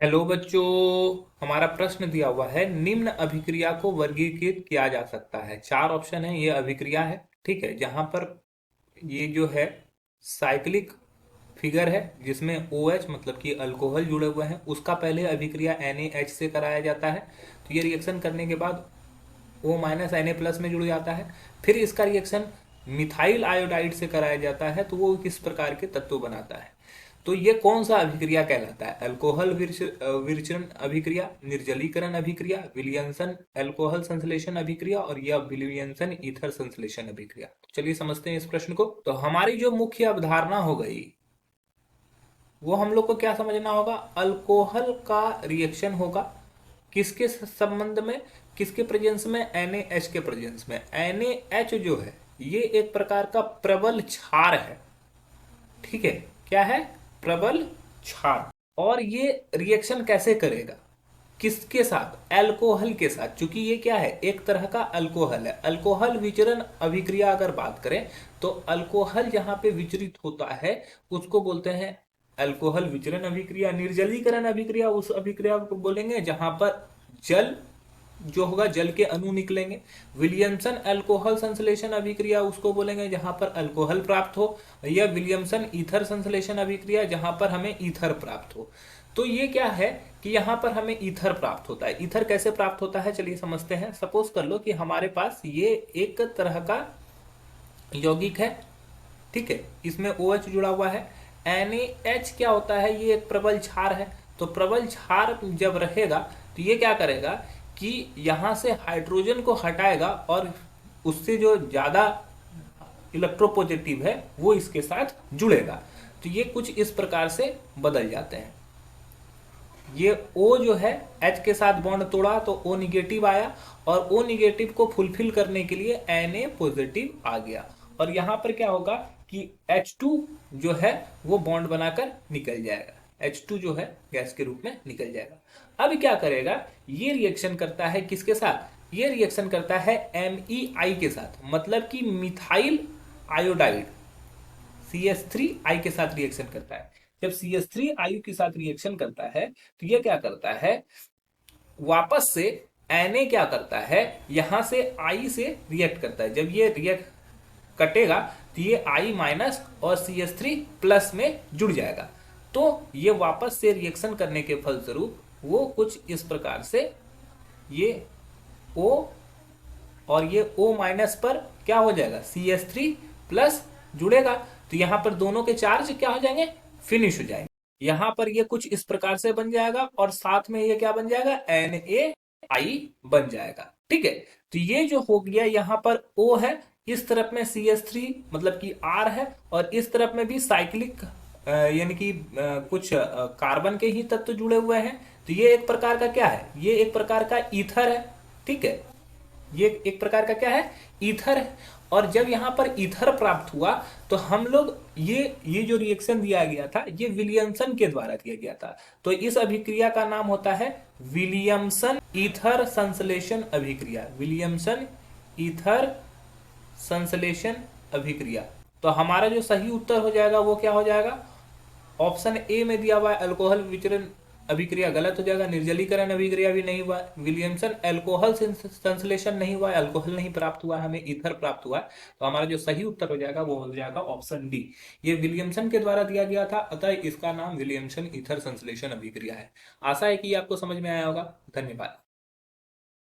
Hello बच्चों। हमारा प्रश्न दिया हुआ है, निम्न अभिक्रिया को वर्गीकृत किया जा सकता है। चार ऑप्शन है, ये अभिक्रिया है। ठीक है, जहां पर ये जो है साइक्लिक फिगर है जिसमें OH मतलब कि अल्कोहल जुड़े हुए हैं, उसका पहले अभिक्रिया NaH से कराया जाता है। तो ये रिएक्शन करने के बाद O- Na+ में जुड़ जाता है। फिर इसका रिएक्शन मिथाइल आयोडाइड से कराया जाता है, तो वो किस प्रकार के तत्व बनाता है। तो ये कौन सा अभिक्रिया कहलाता है? अल्कोहल विरचन अभिक्रिया, निर्जलीकरण अभिक्रिया, विलियमसन अल्कोहल संश्लेषण अभिक्रिया और यह विलियमसन ईथर संश्लेषण अभिक्रिया। तो चलिए समझते हैं इस प्रश्न को। तो हमारी जो मुख्य अवधारणा हो गई वो हम लोग को क्या समझना होगा? अल्कोहल का रिएक्शन होगा किसके संबंध में, किसके प्रेजेंस में? NaH के प्रेजेंस में। NaH जो है ये एक प्रकार का प्रबल क्षार है। ठीक है, क्या है? प्रबल क्षार। और ये रिएक्शन कैसे करेगा? किसके साथ? अल्कोहल के साथ। चूंकि ये क्या है, एक तरह का अल्कोहल है। अल्कोहल विचरण अभिक्रिया अगर बात करें तो अल्कोहल जहां पे विचरित होता है उसको बोलते हैं अल्कोहल विचरण अभिक्रिया। निर्जलीकरण अभिक्रिया उस अभिक्रिया को बोलेंगे जहां पर जल जो होगा, जल के अणु निकलेंगे। विलियमसन अल्कोहल संश्लेषण अभिक्रिया उसको बोलेंगे जहां पर अल्कोहल प्राप्त हो। या विलियमसन ईथर संश्लेषण अभिक्रिया जहां पर हमें ईथर प्राप्त हो। तो ये क्या है कि यहां पर हमें ईथर प्राप्त होता है। ईथर कैसे प्राप्त होता है चलिए समझते हैं। सपोज कर लो कि हमारे पास ये एक तरह का यौगिक है। ठीक है, इसमें OH जुड़ा हुआ है। NaH क्या होता है? ये एक प्रबल क्षार है। तो प्रबल क्षार जब रहेगा तो ये क्या करेगा कि यहां से हाइड्रोजन को हटाएगा और उससे जो ज्यादा इलेक्ट्रोपॉजिटिव है वो इसके साथ जुड़ेगा। तो ये कुछ इस प्रकार से बदल जाते हैं। ये O जो है H के साथ बॉन्ड तोड़ा तो O निगेटिव आया और O निगेटिव को फुलफिल करने के लिए Na पॉजिटिव आ गया। और यहां पर क्या होगा कि H2 जो है वो बॉन्ड बनाकर निकल जाएगा। H2 जो है गैस के रूप में निकल जाएगा। अब क्या करेगा, ये रिएक्शन करता है किसके साथ? ये रिएक्शन करता है MEI के साथ, मतलब कि मिथाइल आयोडाइड CH3I के साथ रिएक्शन करता है। जब CH3 के साथ रिएक्शन करता है तो ये क्या करता है, वापस से Na क्या करता है, यहां से I से रिएक्ट करता है। जब ये रिएक्ट कटेगा तो ये I- और CH3+ में जुड़ जाएगा। तो ये वापस से रिएक्शन करने के फलस्वरूप वो कुछ इस प्रकार से ये O और ये O- पर क्या हो जाएगा, CH3+ जुड़ेगा। तो यहां पर दोनों के चार्ज क्या हो जाएंगे, फिनिश हो जाएंगे। यहां पर ये कुछ इस प्रकार से बन जाएगा और साथ में ये क्या बन जाएगा, NaI बन जाएगा। ठीक है, तो ये जो हो गया यहां पर O है, इस तरफ में CH3 मतलब कि R है और इस तरफ में भी साइक्लिक यानी कि कुछ कार्बन के ही तत्व जुड़े हुए हैं। तो ये एक प्रकार का क्या है, ये एक प्रकार का ईथर है। ठीक है, ये एक प्रकार का क्या है, ईथर है। और जब यहां पर ईथर प्राप्त हुआ तो हम लोग ये जो रिएक्शन दिया गया था ये विलियमसन के द्वारा दिया गया था। तो इस अभिक्रिया का नाम होता है विलियमसन ईथर संश्लेषण अभिक्रिया। विलियमसन ईथर संश्लेषण अभिक्रिया। तो हमारा जो सही उत्तर हो जाएगा वो क्या हो जाएगा, ऑप्शन ए में दिया हुआ है अल्कोहल विचरण अभिक्रिया गलत हो जाएगा। निर्जलीकरण अभिक्रिया भी नहीं हुआ। विलियमसन अल्कोहल संश्लेषण नहीं हुआ, अल्कोहल नहीं प्राप्त हुआ, हमें ईथर प्राप्त हुआ। तो हमारा जो सही उत्तर हो जाएगा वो हो जाएगा ऑप्शन डी। ये विलियमसन के द्वारा दिया गया था, अतः इसका नाम विलियमसन ईथर संश्लेषण अभिक्रिया है। आशा है कि आपको समझ में आया होगा। धन्यवाद।